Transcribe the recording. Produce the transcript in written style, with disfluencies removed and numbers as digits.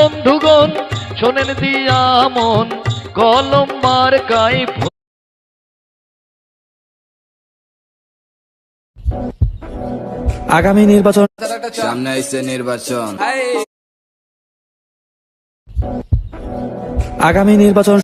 বন্ধুগণ শোনেন দিয়া মন কলম মার্কায় আগামী নির্বাচন সামনে আসছে নির্বাচন। আগামী নির্বাচন